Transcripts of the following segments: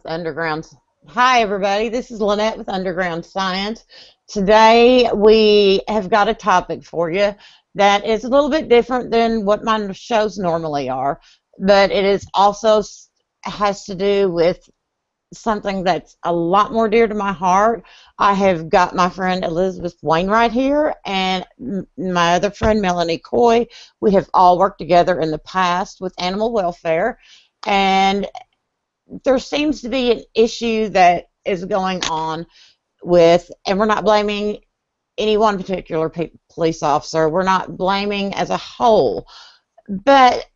Underground. Hi, everybody. This is Lynette with Underground Science. Today, we have got a topic for you that is a little bit different than what my shows normally are, but it is also has to do with something that's a lot more dear to my heart. I have got my friend Elizabeth Wainwright here, and my other friend Melanie Coy. We have all worked together in the past with animal welfare, and there seems to be an issue that is going on with, and we're not blaming any one particular police officer. We're not blaming as a whole, but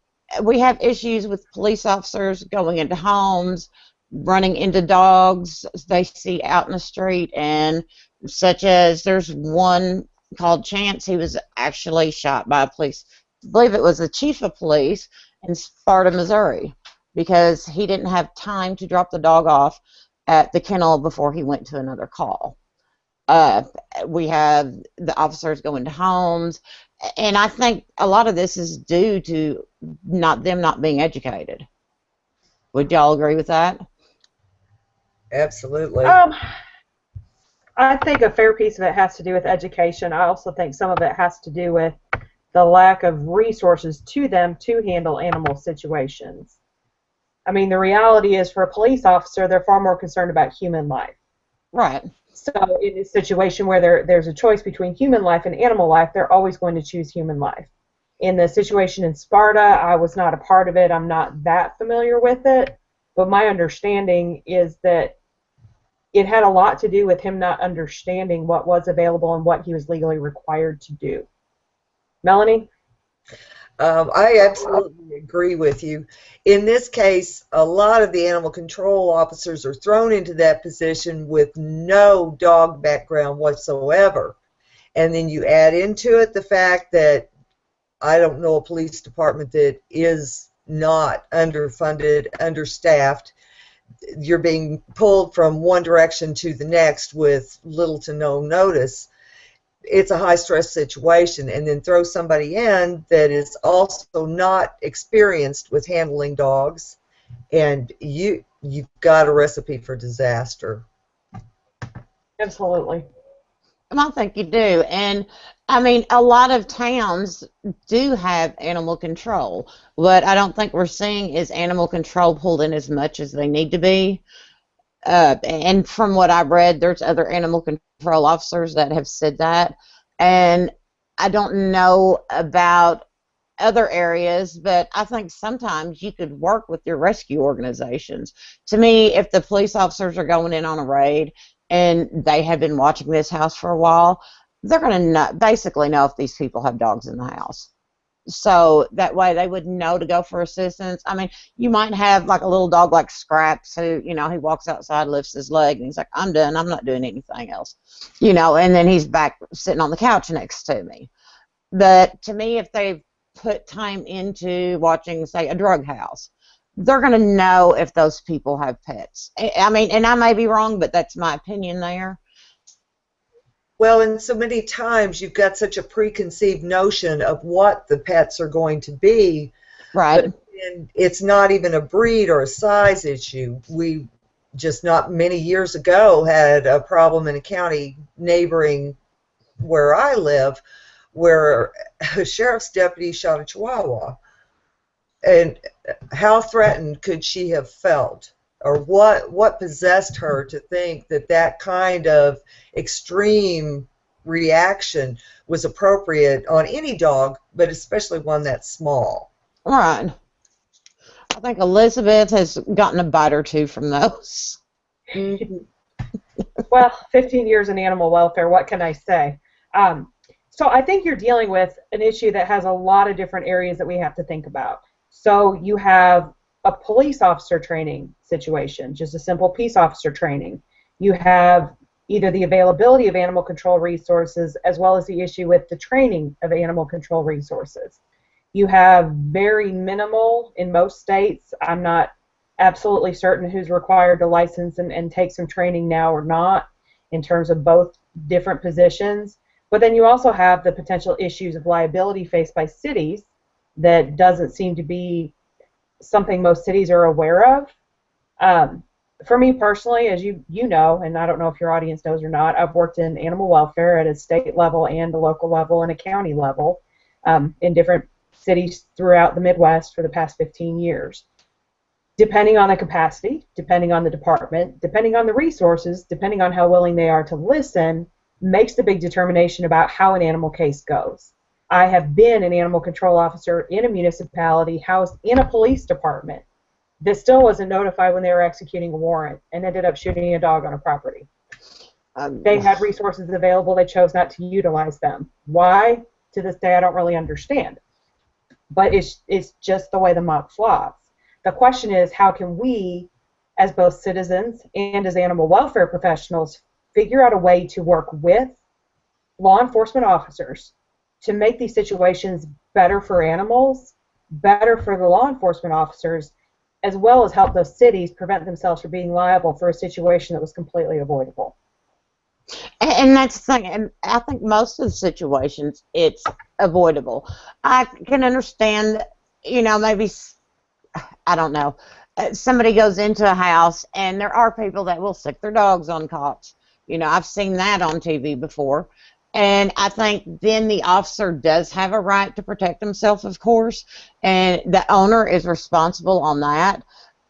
we have issues with police officers going into homes, running into dogs they see out in the street, and such as there's one called Chance. He was actually shot by a police. I believe it was the chief of police in Sparta, Missouri, because he didn't have time to drop the dog off at the kennel before he went to another call. Uh, we have the officers go into homes, and I think a lot of this is due to them not being educated. Would y'all agree with that? Absolutely. I think a fair piece of it has to do with education. I also think some of it has to do with the lack of resources to them to handle animal situations. I mean, the reality is for a police officer, they're far more concerned about human life. Right. So in a situation where there's a choice between human life and animal life, they're always going to choose human life. In the situation in Sparta, I was not a part of it. I'm not that familiar with it. But my understanding is that it had a lot to do with him not understanding what was available and what he was legally required to do. Melanie? I absolutely agree with you. In this case, a lot of the animal control officers are thrown into that position with no dog background whatsoever. And then you add into it the fact that I don't know a police department that is not underfunded, understaffed. You're being pulled from one direction to the next with little to no notice. It's a high-stress situation, and then throw somebody in that is also not experienced with handling dogs, and you've got a recipe for disaster. Absolutely. I think you do. And, I mean, a lot of towns do have animal control. What I don't think we're seeing is animal control pulled in as much as they need to be. And from what I've read, there's other animal control officers that have said that. And I don't know about other areas, but I think sometimes you could work with your rescue organizations. To me, if the police officers are going in on a raid and they have been watching this house for a while, they're going to basically know if these people have dogs in the house. So that way they would know to go for assistance. I mean, you might have like a little dog like Scraps who, he walks outside, lifts his leg, and he's like, I'm done. I'm not doing anything else. And then he's back sitting on the couch next to me. But to me, if they've put time into watching, say, a drug house, they're going to know if those people have pets. I mean, and I may be wrong, but that's my opinion there. Well, and so many times you've got such a preconceived notion of what the pets are going to be. Right. But it's not even a breed or a size issue. We just not many years ago had a problem in a county neighboring where I live where a sheriff's deputy shot a chihuahua. And how threatened could she have felt? Or what possessed her to think that that kind of extreme reaction was appropriate on any dog, but especially one that's small? Right. I think Elizabeth has gotten a bite or two from those. Well, 15 years in animal welfare, what can I say? So I think you're dealing with an issue that has a lot of different areas that we have to think about. So you have a police officer training situation, just a simple peace officer training. You have either the availability of animal control resources as well as the issue with the training of animal control resources. You have very minimal in most states. I'm not absolutely certain who's required to license and take some training now or not in terms of both different positions. But then you also have the potential issues of liability faced by cities that doesn't seem to be something most cities are aware of. for me personally, as you know, and I don't know if your audience knows or not, I've worked in animal welfare at a state level and a local level and a county level in different cities throughout the Midwest for the past 15 years. Depending on the capacity, depending on the department, depending on the resources, depending on how willing they are to listen, makes the big determination about how an animal case goes. I have been an animal control officer in a municipality housed in a police department that still wasn't notified when they were executing a warrant and ended up shooting a dog on a property. They had resources available. They chose not to utilize them. Why? To this day, I don't really understand. But it's just the way the mob flies. The question is, how can we, as both citizens and as animal welfare professionals, figure out a way to work with law enforcement officers to make these situations better for animals, better for the law enforcement officers, as well as help those cities prevent themselves from being liable for a situation that was completely avoidable. And that's the thing. And I think most of the situations, it's avoidable. I can understand, maybe, I don't know, somebody goes into a house and there are people that will stick their dogs on cots. I've seen that on TV before. And I think then the officer does have a right to protect himself, of course, and the owner is responsible on that.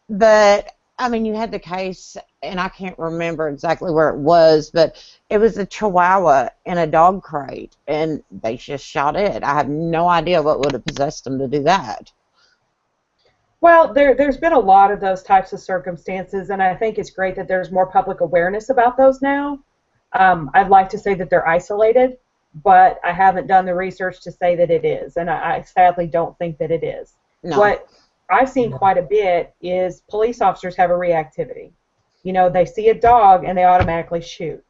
But, I mean, you had the case, and I can't remember exactly where it was, but it was a Chihuahua in a dog crate, and they just shot it. I have no idea what would have possessed them to do that. Well, there's been a lot of those types of circumstances, and I think it's great that there's more public awareness about those now. I'd like to say that they're isolated, but I haven't done the research to say that it is, and I sadly don't think that it is. No. What I've seen quite a bit is police officers have a reactivity. They see a dog and they automatically shoot.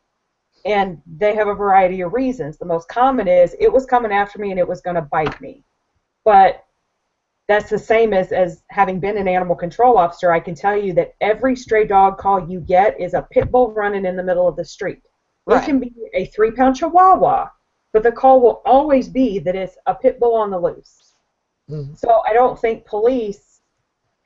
And they have a variety of reasons. The most common is, it was coming after me and it was going to bite me. But that's the same as having been an animal control officer. I can tell you that every stray dog call you get is a pit bull running in the middle of the street. Right. It can be a 3-pound Chihuahua, but the call will always be that it's a pit bull on the loose. Mm-hmm. So I don't think police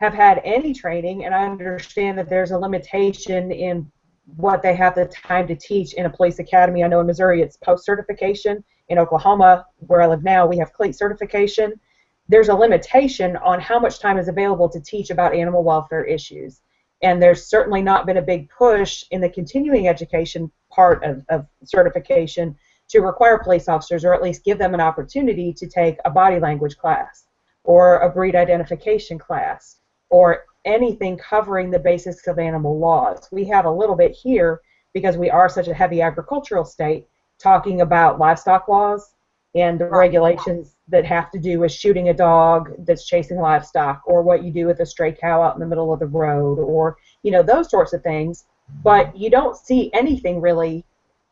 have had any training, and I understand that there's a limitation in what they have the time to teach in a police academy. I know in Missouri it's post-certification. In Oklahoma, where I live now, we have CLEAT certification. There's a limitation on how much time is available to teach about animal welfare issues. And there's certainly not been a big push in the continuing education part of certification to require police officers, or at least give them an opportunity to take a body language class or a breed identification class or anything covering the basics of animal laws. We have a little bit here because we are such a heavy agricultural state, talking about livestock laws and the regulations that have to do with shooting a dog that's chasing livestock, or what you do with a stray cow out in the middle of the road, or those sorts of things. But you don't see anything really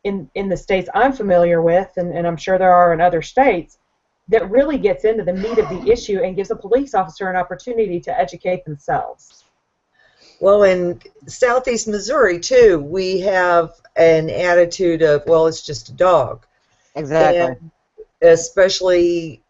in the states I'm familiar with, and I'm sure there are in other states, that really gets into the meat of the issue and gives a police officer an opportunity to educate themselves. Well, in southeast Missouri, too, we have an attitude of, well, it's just a dog. Exactly. And especially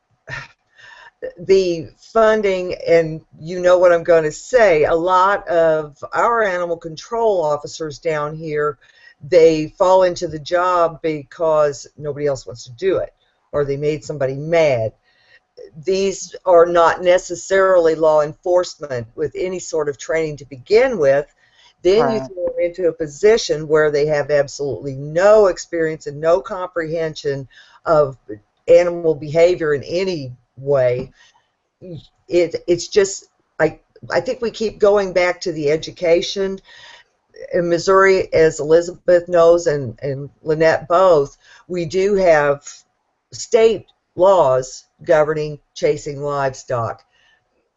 the funding, and you know what I'm going to say, a lot of our animal control officers down here, they fall into the job because nobody else wants to do it, or they made somebody mad. These are not necessarily law enforcement with any sort of training to begin with. Then Right. you throw them into a position where they have absolutely no experience and no comprehension of animal behavior in any way. It's just, I think we keep going back to the education. In Missouri, as Elizabeth knows and Lynette both, we do have state laws governing chasing livestock.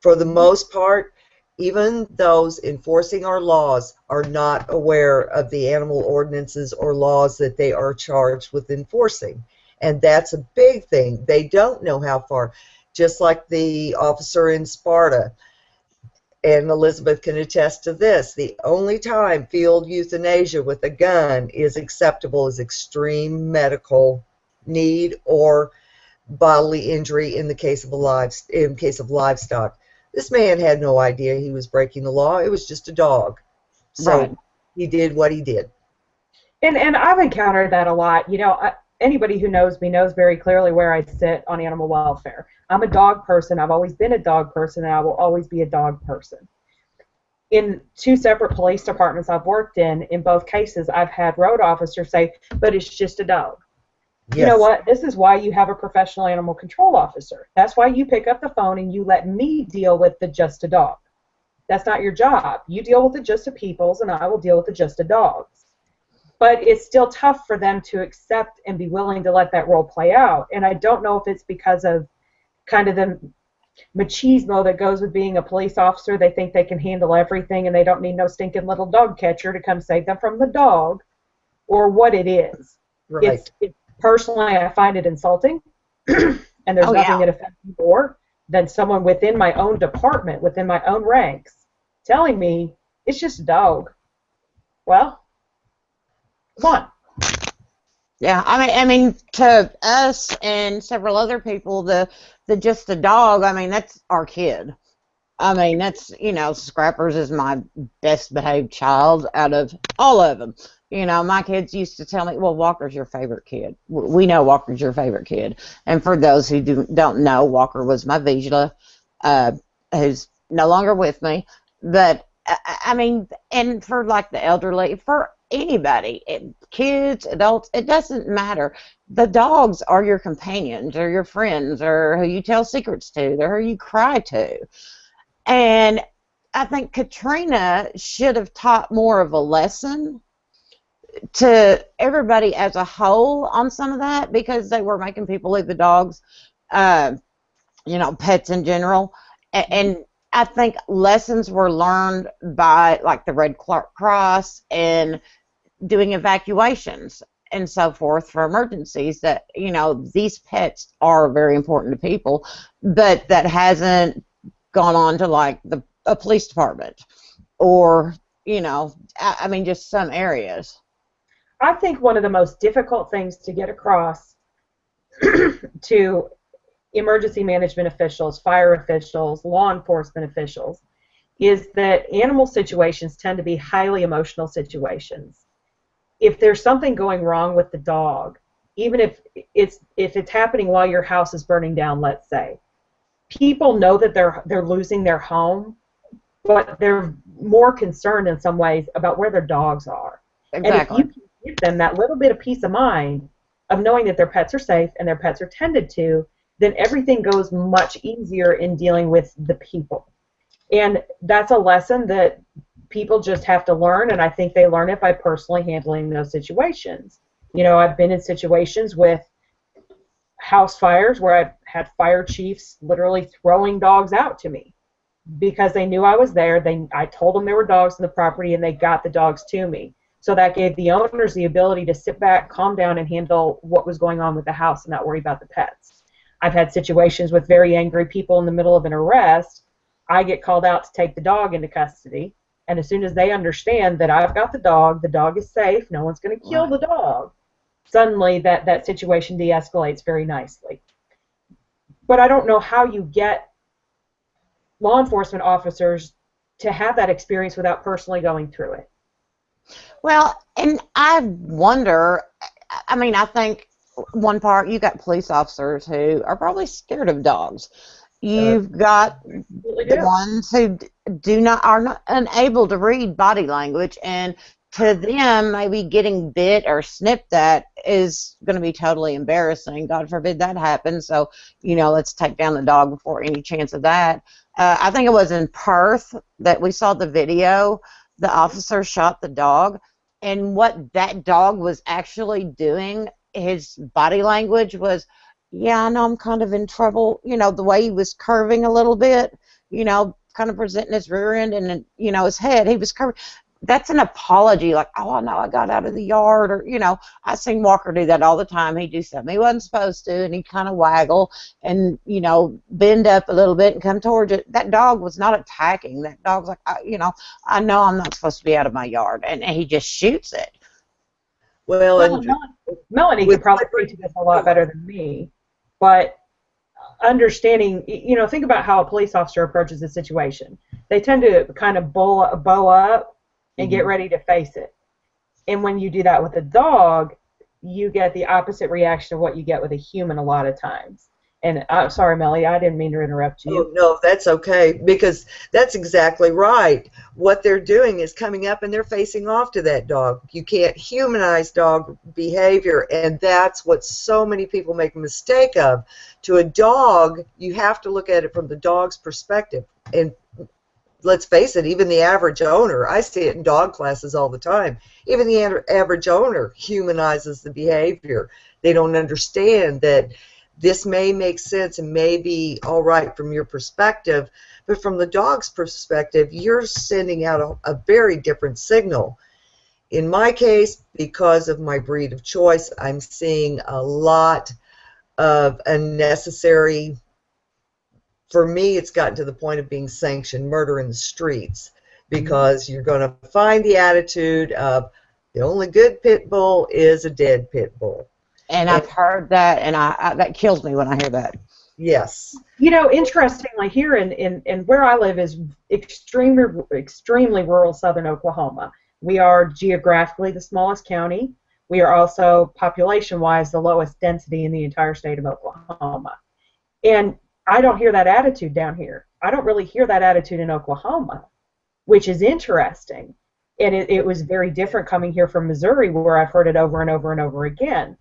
For the most part, even those enforcing our laws are not aware of the animal ordinances or laws that they are charged with enforcing. And that's a big thing. They don't know how far. Just like the officer in Sparta, and Elizabeth can attest to this, the only time field euthanasia with a gun is acceptable is extreme medical need or bodily injury in the case of livestock. This man had no idea he was breaking the law. It was just a dog. So Right. he did what he did. And I've encountered that a lot. Anybody who knows me knows very clearly where I sit on animal welfare. I'm a dog person. I've always been a dog person, and I will always be a dog person. In two separate police departments I've worked in both cases, I've had road officers say, but it's just a dog. You know Yes. what? This is why you have a professional animal control officer. That's why you pick up the phone and you let me deal with the just a dog. That's not your job. You deal with the just a peoples, and I will deal with the just a dogs. But it's still tough for them to accept and be willing to let that role play out. And I don't know if it's because of kind of the machismo that goes with being a police officer. They think they can handle everything and they don't need no stinking little dog catcher to come save them from the dog, or what it is. Right. Personally, I find it insulting, and there's Oh, nothing yeah. that affects me more than someone within my own department, within my own ranks, telling me it's just a dog. Well, come on. Yeah, I mean, to us and several other people, the just a dog. I mean, that's our kid. I mean, that's, Scrappers is my best behaved child out of all of them. My kids used to tell me, well, Walker's your favorite kid. We know Walker's your favorite kid. And for those who don't know, Walker was my Vizsla, uh, who's no longer with me. But, I mean, and for like the elderly, for anybody, kids, adults, it doesn't matter. The dogs are your companions or your friends or who you tell secrets to. They're who you cry to. And I think Katrina should have taught more of a lesson to everybody as a whole on some of that, because they were making people leave the dogs, uh, pets in general. And I think lessons were learned by like the Red Cross and doing evacuations and so forth for emergencies, that, these pets are very important to people, but that hasn't gone on to like a police department or, I mean, just some areas. I think one of the most difficult things to get across to emergency management officials, fire officials, law enforcement officials, is that animal situations tend to be highly emotional situations. If there's something going wrong with the dog, even if it's happening while your house is burning down, let's say, people know that they're losing their home, but they're more concerned in some ways about where their dogs are. And if Exactly. you can give them that little bit of peace of mind of knowing that their pets are safe and their pets are tended to, then everything goes much easier in dealing with the people. And that's a lesson that people just have to learn, and I think they learn it by personally handling those situations. I've been in situations with house fires where I've had fire chiefs literally throwing dogs out to me because they knew I was there. I told them there were dogs in the property, and they got the dogs to me. So that gave the owners the ability to sit back, calm down, and handle what was going on with the house and not worry about the pets. I've had situations with very angry people in the middle of an arrest. I get called out to take the dog into custody, and as soon as they understand that I've got the dog is safe, no one's going to kill the dog, suddenly that situation de-escalates very nicely. But I don't know how you get law enforcement officers to have that experience without personally going through it. Well, and I wonder, I mean, I think one part, you got police officers who are probably scared of dogs. You've got the ones who are not unable to read body language, and to them, maybe getting bit or snipped at is going to be totally embarrassing. God forbid that happens. So, let's take down the dog before any chance of that. I think it was in Perth that we saw the video. The officer shot the dog, and what that dog was actually doing, his body language was, yeah, I know I'm kind of in trouble. The way he was curving a little bit, kind of presenting his rear end and then, his head, he was curving. That's an apology, like, oh, I know I got out of the yard, or, I seen Walker do that all the time. He'd do something he wasn't supposed to, and he'd kind of waggle and, bend up a little bit and come towards it. That dog was not attacking. That dog's like, I know I'm not supposed to be out of my yard, and he just shoots it. Well, and Melanie could probably speak to this a lot better than me, but understanding, think about how a police officer approaches a situation. They tend to kind of bow up and get ready to face it. And when you do that with a dog, you get the opposite reaction of what you get with a human a lot of times. And I'm sorry, Melly, I didn't mean to interrupt you. Oh, no, that's okay, because that's exactly right. What they're doing is coming up and they're facing off to that dog. You can't humanize dog behavior, and that's what so many people make a mistake of. To a dog, you have to look at it from the dog's perspective. And let's face it, even the average owner, I see it in dog classes all the time, even the average owner humanizes the behavior. They don't understand that this may make sense and may be all right from your perspective, but from the dog's perspective, you're sending out a very different signal. In my case, because of my breed of choice, I'm seeing a lot of unnecessary, for me, it's gotten to the point of being sanctioned murder in the streets, because you're going to find the attitude of the only good pit bull is a dead pit bull. And I've heard that, and that kills me when I hear that. Yes. You know, interestingly, here in where I live is extremely rural southern Oklahoma. We are geographically the smallest county. We are also population-wise the lowest density in the entire state of Oklahoma. And I don't hear that attitude down here. I don't really hear that attitude in Oklahoma, which is interesting. And it was very different coming here from Missouri, where I've heard it over and over and over again.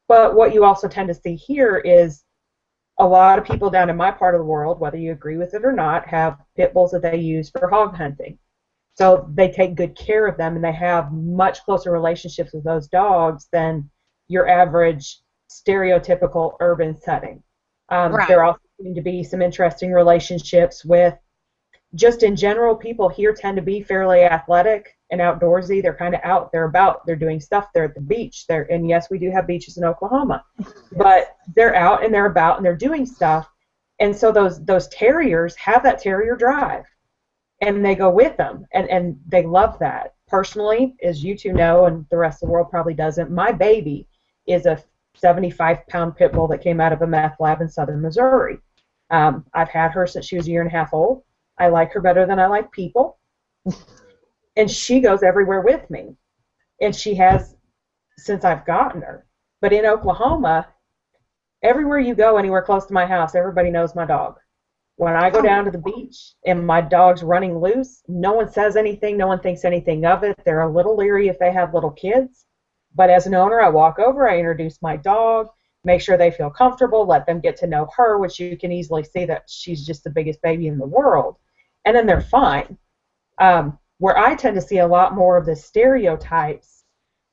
But what you also tend to see here is a lot of people down in my part of the world, whether you agree with it or not, have pit bulls that they use for hog hunting. So they take good care of them, and they have much closer relationships with those dogs than your average stereotypical urban setting. Right. There also seem to be some interesting relationships with, just in general, people here tend to be fairly athletic and outdoorsy. They're kind of out, they're about, they're doing stuff. They're at the beach. And yes, we do have beaches in Oklahoma, but they're out and they're about and they're doing stuff. And so those terriers have that terrier drive, and they go with them, and they love that. Personally, as you two know, and the rest of the world probably doesn't, my baby is a 75-pound pit bull that came out of a meth lab in southern Missouri. I've had her since she was a year and a half old. I like her better than I like people. And she goes everywhere with me. And she has since I've gotten her. But in Oklahoma, everywhere you go, anywhere close to my house, everybody knows my dog. When I go down to the beach and my dog's running loose, no one says anything, no one thinks anything of it. They're a little leery if they have little kids. But as an owner, I walk over, I introduce my dog, make sure they feel comfortable, let them get to know her, which you can easily see that she's just the biggest baby in the world. And then they're fine. Where I tend to see a lot more of the stereotypes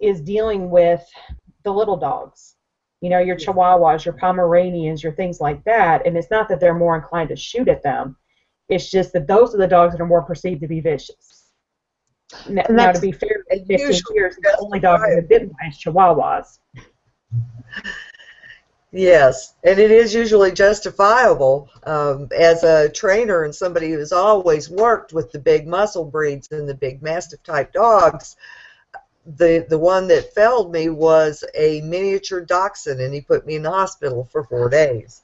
is dealing with the little dogs. You know, your Chihuahuas, your Pomeranians, your things like that. And it's not that they're more inclined to shoot at them. It's just that those are the dogs that are more perceived to be vicious. Now, to be fair, 15 years, the only dog that have bitten by is Chihuahuas. Yes, and it is usually justifiable. As a trainer and somebody who has always worked with the big muscle breeds and the big Mastiff type dogs, the one that felled me was a miniature dachshund, and he put me in the hospital for 4 days.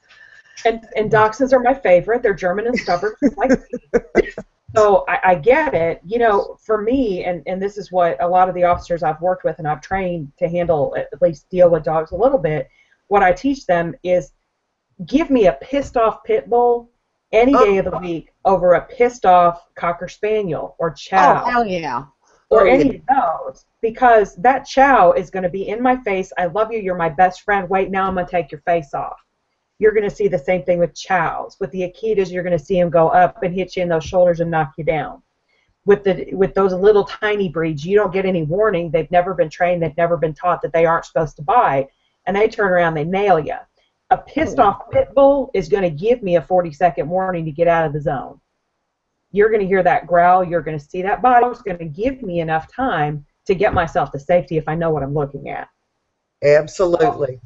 And dachshunds are my favorite. They're German and stubborn, like me. So I get it. You know, for me, and this is what a lot of the officers I've worked with and I've trained to handle, at least deal with dogs a little bit, what I teach them is give me a pissed off pit bull any day of the week over a pissed off Cocker Spaniel or Chow. Oh, hell yeah. Or any of those, because that Chow is going to be in my face. I love you. You're my best friend. Wait, now I'm going to take your face off. You're going to see the same thing with Chows. With the Akitas, you're going to see them go up and hit you in those shoulders and knock you down. With those little tiny breeds, you don't get any warning. They've never been trained. They've never been taught that they aren't supposed to bite. And they turn around, they nail you. A pissed off pit bull is going to give me a 40-second warning to get out of the zone. You're going to hear that growl. You're going to see that body. It's going to give me enough time to get myself to safety if I know what I'm looking at. Absolutely.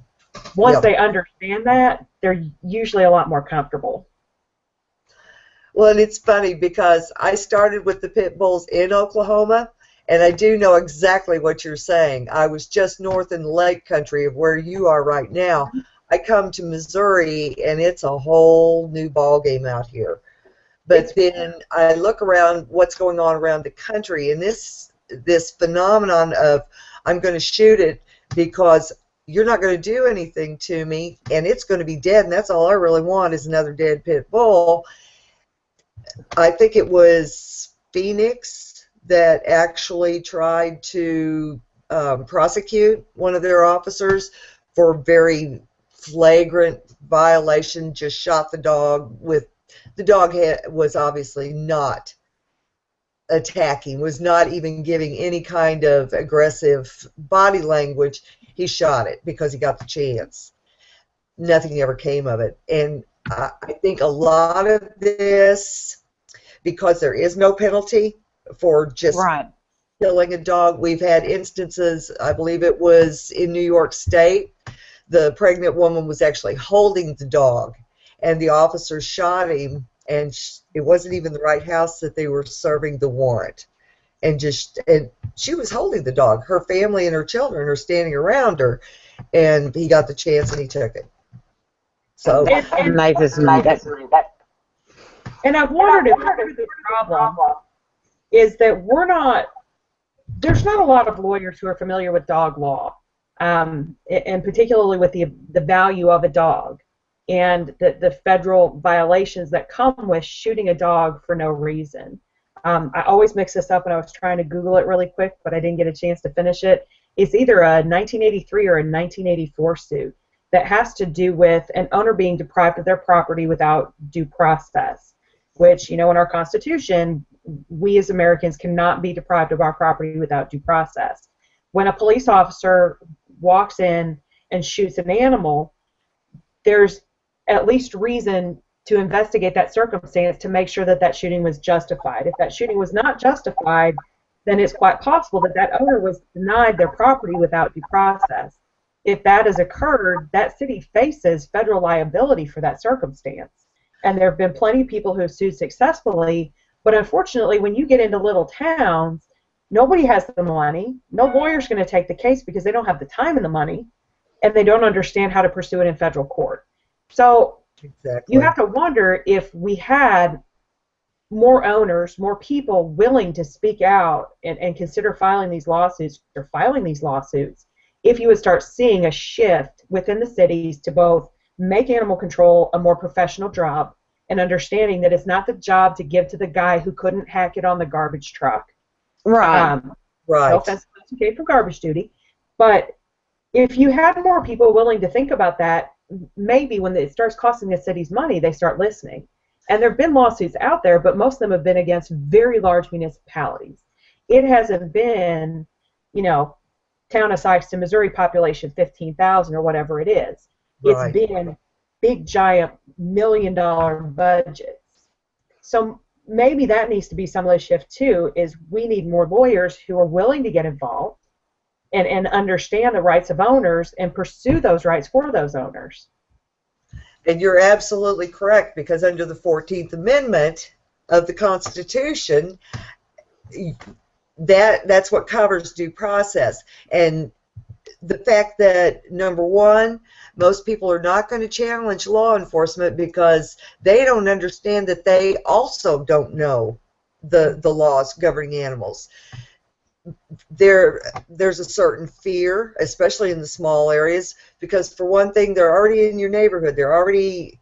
Once they understand that, they're usually a lot more comfortable. Well, and it's funny because I started with the pit bulls in Oklahoma, and I do know exactly what you're saying. I was just north in the lake country of where you are right now. I come to Missouri, and it's a whole new ball game out here. But then I look around what's going on around the country, and this this phenomenon of, I'm going to shoot it because you're not going to do anything to me, and it's going to be dead, and that's all I really want is another dead pit bull. I think it was Phoenix that actually tried to prosecute one of their officers for very flagrant violation, just shot the dog with, the dog was obviously not attacking, was not even giving any kind of aggressive body language. He shot it because he got the chance. Nothing ever came of it. And I think a lot of this, because there is no penalty for just killing a dog. We've had instances, I believe it was in New York State, the pregnant woman was actually holding the dog, and the officer shot him, and it wasn't even the right house that they were serving the warrant. And she was holding the dog. Her family and her children are standing around her, and he got the chance and he took it. So and I've wondered if part of the problem is that there's not a lot of lawyers who are familiar with dog law, and particularly with the value of a dog and the federal violations that come with shooting a dog for no reason. I always mix this up when I was trying to Google it really quick, but I didn't get a chance to finish it. It's either a 1983 or a 1984 suit that has to do with an owner being deprived of their property without due process, which, in our Constitution, we as Americans cannot be deprived of our property without due process. When a police officer walks in and shoots an animal, there's at least reason to investigate that circumstance to make sure that that shooting was justified. If that shooting was not justified, then it's quite possible that that owner was denied their property without due process. If that has occurred, that city faces federal liability for that circumstance. And there have been plenty of people who have sued successfully, but unfortunately, when you get into little towns, nobody has the money. No lawyer's going to take the case because they don't have the time and the money, and they don't understand how to pursue it in federal court. So you have to wonder if we had more owners, more people willing to speak out and consider filing these lawsuits, if you would start seeing a shift within the cities to both make animal control a more professional job and understanding that it's not the job to give to the guy who couldn't hack it on the garbage truck. Right. No offense, it's okay for garbage duty. But if you had more people willing to think about that, maybe when it starts costing the cities money, they start listening. And there have been lawsuits out there, but most of them have been against very large municipalities. It hasn't been, town of Sikeston, Missouri, population 15,000 or whatever it is. It's been big, giant, million-dollar budgets. So maybe that needs to be some of the shift, too, is we need more lawyers who are willing to get involved and understand the rights of owners and pursue those rights for those owners. And you're absolutely correct, because under the 14th Amendment of the Constitution, that's what covers due process. And the fact that, number one, most people are not going to challenge law enforcement because they don't understand that they also don't know the laws governing animals. There's a certain fear, especially in the small areas, because for one thing, they're already in your neighborhood. You're already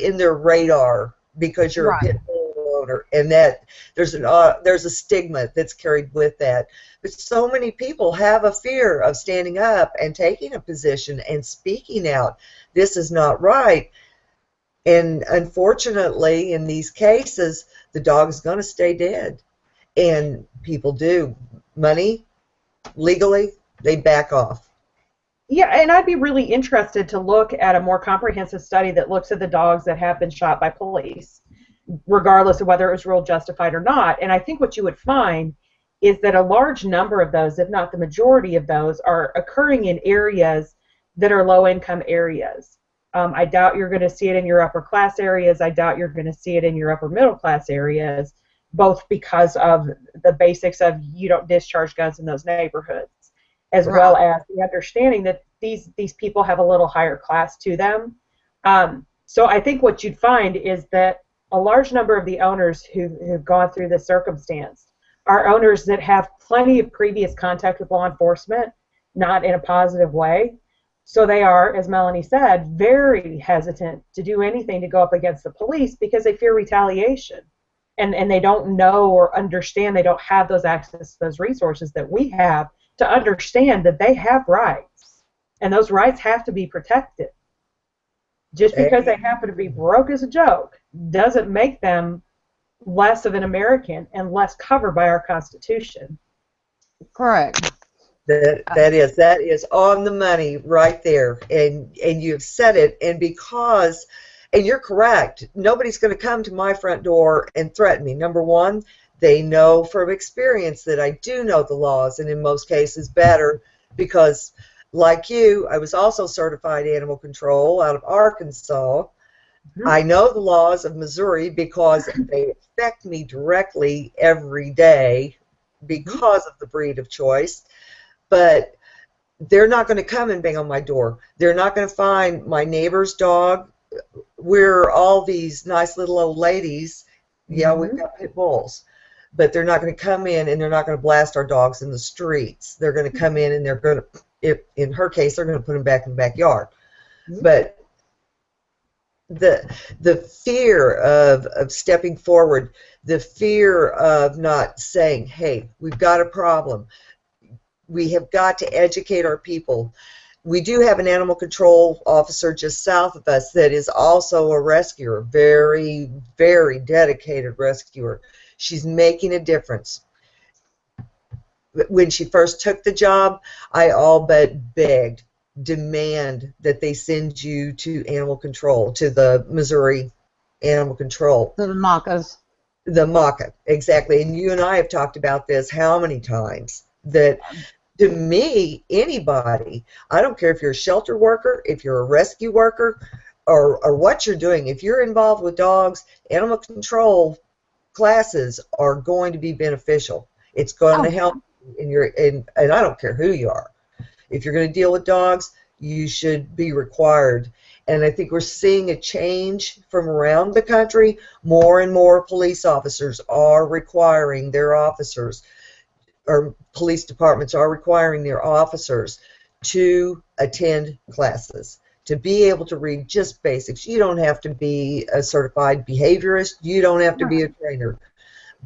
in their radar because you're a pit bull owner, and that there's a stigma that's carried with that. But so many people have a fear of standing up and taking a position and speaking out. This is not right. And unfortunately, in these cases, the dog's going to stay dead. And people do. Money, legally, they back off. Yeah, and I'd be really interested to look at a more comprehensive study that looks at the dogs that have been shot by police, regardless of whether it was ruled justified or not. And I think what you would find is that a large number of those, if not the majority of those, are occurring in areas that are low-income areas. I doubt you're going to see it in your upper-class areas. I doubt you're going to see it in your upper-middle-class areas, both because of the basics of you don't discharge guns in those neighborhoods, as well as the understanding that these people have a little higher class to them. So I think what you'd find is that a large number of the owners who've gone through this circumstance are owners that have plenty of previous contact with law enforcement, not in a positive way. So they are, as Melanie said, very hesitant to do anything to go up against the police because they fear retaliation. And they don't know or understand, they don't have those access to those resources that we have to understand that they have rights. And those rights have to be protected. Just because they happen to be broke as a joke doesn't make them less of an American and less covered by our Constitution. Correct. That is on the money right there, and you've said it. And you're correct. Nobody's going to come to my front door and threaten me. Number one, they know from experience that I do know the laws, and in most cases better, because like you, I was also certified animal control out of Arkansas. I know the laws of Missouri because they affect me directly every day because of the breed of choice. But they're not going to come and bang on my door. They're not going to find my neighbor's dog. We're all these nice little old ladies. Yeah, we've got pit bulls. But they're not going to come in and they're not going to blast our dogs in the streets. They're going to come in and they're going to, in her case, they're going to put them back in the backyard. But the fear of stepping forward, the fear of not saying, hey, we've got a problem. We have got to educate our people. We do have an animal control officer just south of us that is also a rescuer, very, very dedicated rescuer. She's making a difference. When she first took the job, I all but begged, demand that they send you to animal control, to the Missouri Animal Control. The MACAs. The MACA, exactly. And you and I have talked about this how many times, that to me, anybody, I don't care if you're a shelter worker, if you're a rescue worker, or what you're doing, if you're involved with dogs, animal control classes are going to be beneficial. It's going to help in your, and I don't care who you are. If you're going to deal with dogs, you should be required. And I think we're seeing a change from around the country. More and more police officers are requiring their officers, or police departments are requiring their officers to attend classes, to be able to read just basics. You don't have to be a certified behaviorist. You don't have to be a trainer.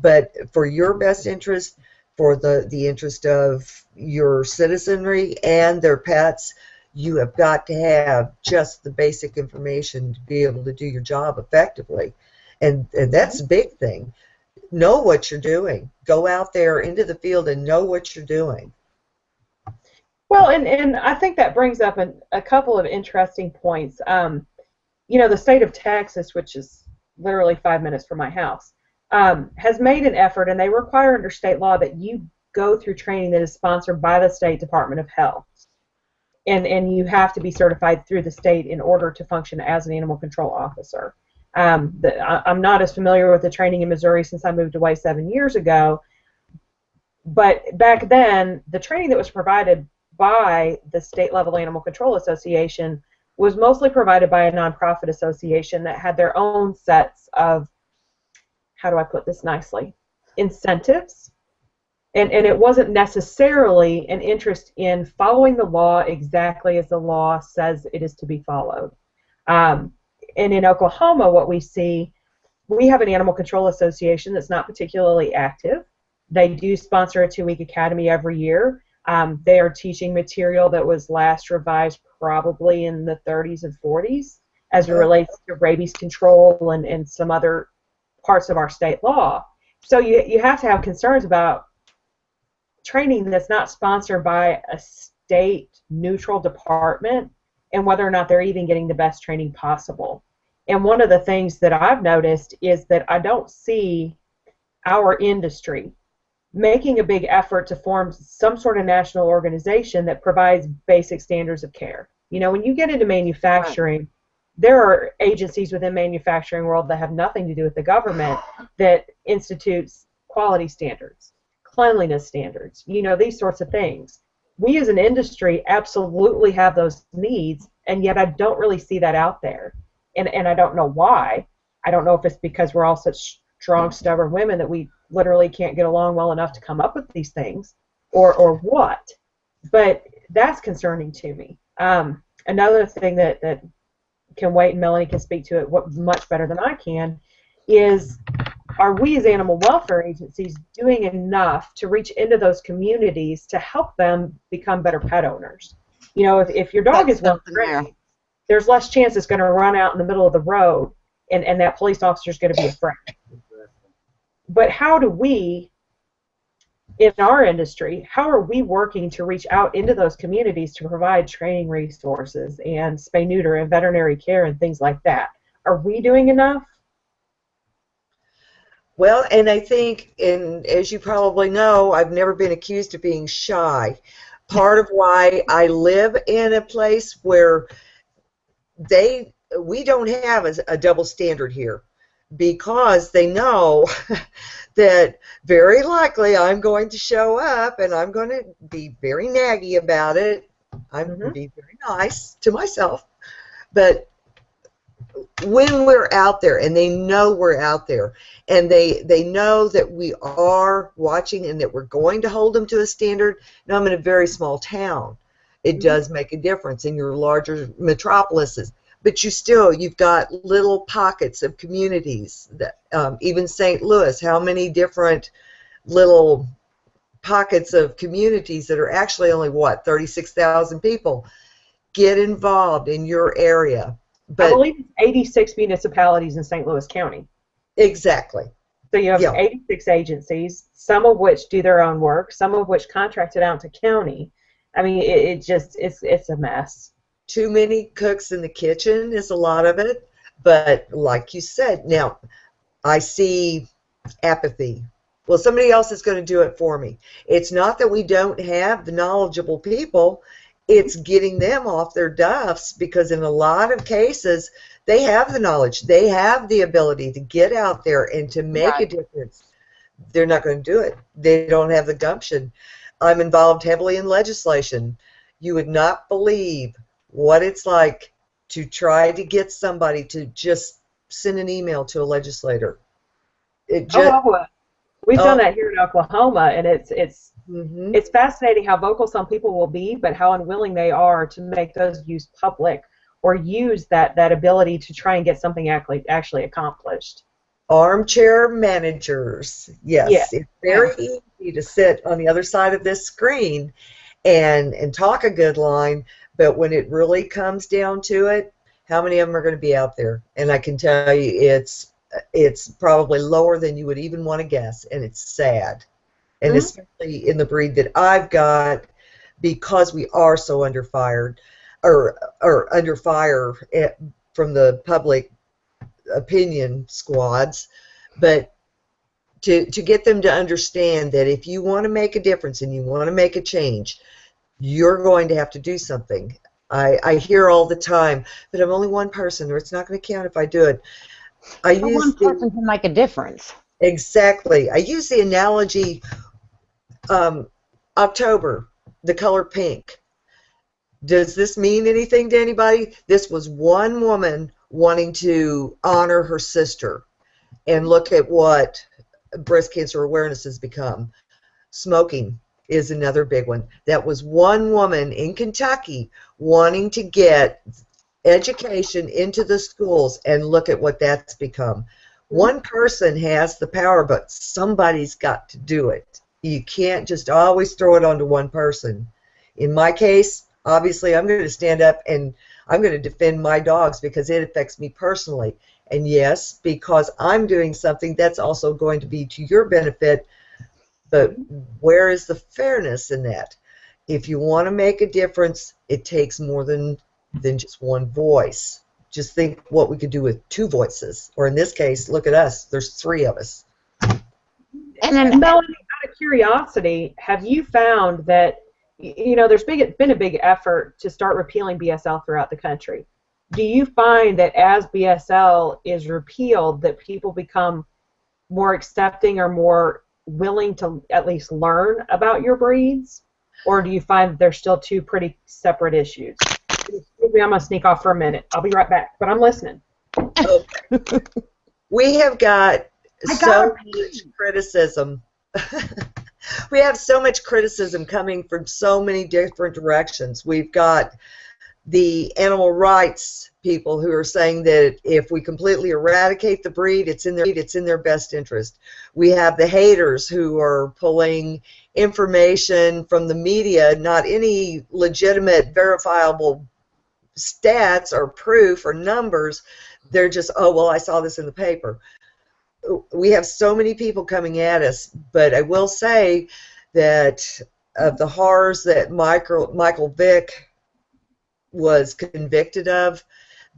But for your best interest, for the interest of your citizenry and their pets, you have got to have just the basic information to be able to do your job effectively. And that's a big thing. Know what you're doing. Go out there into the field and know what you're doing. Well, and I think that brings up a couple of interesting points. You know, the state of Texas, which is literally 5 minutes from my house, has made an effort, and they require under state law that you go through training that is sponsored by the State Department of Health. And you have to be certified through the state in order to function as an animal control officer. I'm not as familiar with the training in Missouri since I moved away 7 years ago, but back then, the training that was provided by the state-level Animal Control Association was mostly provided by a nonprofit association that had their own sets of, how do I put this nicely, incentives. And it wasn't necessarily an interest in following the law exactly as the law says it is to be followed. And in Oklahoma, what we see, we have an Animal Control Association that's not particularly active. They do sponsor a 2-week academy every year. They are teaching material that was last revised probably in the 30s and 40s as it relates to rabies control and some other parts of our state law. So you have to have concerns about training that's not sponsored by a state neutral department and whether or not they're even getting the best training possible. And one of the things that I've noticed is that I don't see our industry making a big effort to form some sort of national organization that provides basic standards of care. You know, when you get into manufacturing, there are agencies within manufacturing world that have nothing to do with the government that institutes quality standards, cleanliness standards, you know, these sorts of things. We as an industry absolutely have those needs, and yet I don't really see that out there. And I don't know why. I don't know if it's because we're all such strong, stubborn women that we literally can't get along well enough to come up with these things, or what. But that's concerning to me. Another thing that can wait, and Melanie can speak to it much better than I can, is, are we as animal welfare agencies doing enough to reach into those communities to help them become better pet owners? You know, if your dog is well trained, there's less chance it's going to run out in the middle of the road and that police officer is going to be afraid. But how do we, in our industry, how are we working to reach out into those communities to provide training resources and spay neuter and veterinary care and things like that? Are we doing enough? Well, and I think, and as you probably know, I've never been accused of being shy. Part of why I live in a place where we don't have a double standard here, because they know that very likely I'm going to show up and I'm going to be very naggy about it. I'm going to be very nice to myself. But when we're out there, and they know we're out there, and they know that we are watching and that we're going to hold them to a standard. Now, I'm in a very small town. It does make a difference in your larger metropolises. But you've got little pockets of communities. That even St. Louis, how many different little pockets of communities that are actually only, what, 36,000 people? Get involved in your area. But I believe it's 86 municipalities in St. Louis County. Exactly. So you have 86 agencies, some of which do their own work, some of which contract it out to county. I mean, it's a mess. Too many cooks in the kitchen is a lot of it. But like you said, now I see apathy. Well, somebody else is going to do it for me. It's not that we don't have the knowledgeable people. It's getting them off their duffs, because in a lot of cases, they have the knowledge. They have the ability to get out there and to make a difference. They're not going to do it. They don't have the gumption. I'm involved heavily in legislation. You would not believe what it's like to try to get somebody to just send an email to a legislator. We've done that here in Oklahoma, and it's fascinating how vocal some people will be, but how unwilling they are to make those views public or use that ability to try and get something actually accomplished. Armchair managers. Yes. It's very easy to sit on the other side of this screen and talk a good line, but when it really comes down to it, how many of them are going to be out there? And I can tell you it's probably lower than you would even want to guess, and it's sad. And especially in the breed that I've got, because we are so under fire from the public opinion squads. But to get them to understand that if you want to make a difference and you want to make a change, you're going to have to do something. I hear all the time, but I'm only one person, or it's not going to count if I do it. One person can make a difference. Exactly. I use the analogy, October, the color pink. Does this mean anything to anybody? This was one woman wanting to honor her sister. And look at what breast cancer awareness has become. Smoking is another big one. That was one woman in Kentucky wanting to get education into the schools, and look at what that's become. One person has the power, but somebody's got to do it. You can't just always throw it onto one person. In my case, obviously, I'm going to stand up and I'm going to defend my dogs because it affects me personally. And yes, because I'm doing something that's also going to be to your benefit, but where is the fairness in that? If you want to make a difference, it takes more than just one voice. Just think what we could do with two voices. Or in this case, look at us. There's three of us. And then, Melanie, out of curiosity, have you found that, you know, there's been a big effort to start repealing BSL throughout the country. Do you find that as BSL is repealed, that people become more accepting or more willing to at least learn about your breeds? Or do you find that they're still two pretty separate issues? Excuse me, I'm going to sneak off for a minute. I'll be right back, but I'm listening. Okay. We have got so much criticism. We have so much criticism coming from so many different directions. We've got the animal rights people who are saying that if we completely eradicate the breed, it's in their best interest. We have the haters who are pulling information from the media, not any legitimate, verifiable stats or proof or numbers. They're just, oh, well, I saw this in the paper. We have so many people coming at us, but I will say that of the horrors that Michael Vick was convicted of,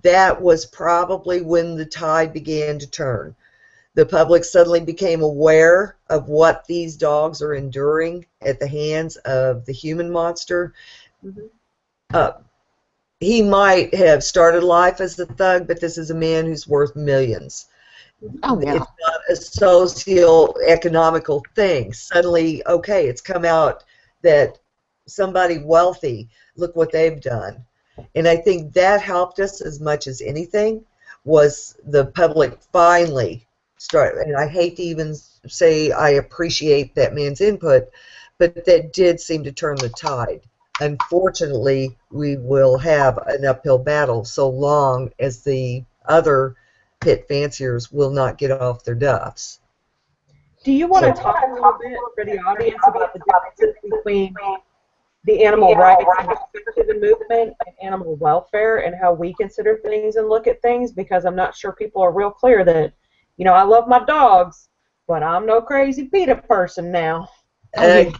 that was probably when the tide began to turn. The public suddenly became aware of what these dogs are enduring at the hands of the human monster. He might have started life as a thug, but this is a man who's worth millions. Oh, yeah. It's not a socio-economical thing. Suddenly, okay, it's come out that somebody wealthy, look what they've done. And I think that helped us as much as anything, was the public finally start. And I hate to even say I appreciate that man's input, but that did seem to turn the tide. Unfortunately, we will have an uphill battle so long as the other pit fanciers will not get off their duffs. Do you want to talk a little bit for the audience about the differences between the animal rights and the movement and animal welfare and how we consider things and look at things? Because I'm not sure people are real clear that, you know, I love my dogs, but I'm no crazy PETA person now. And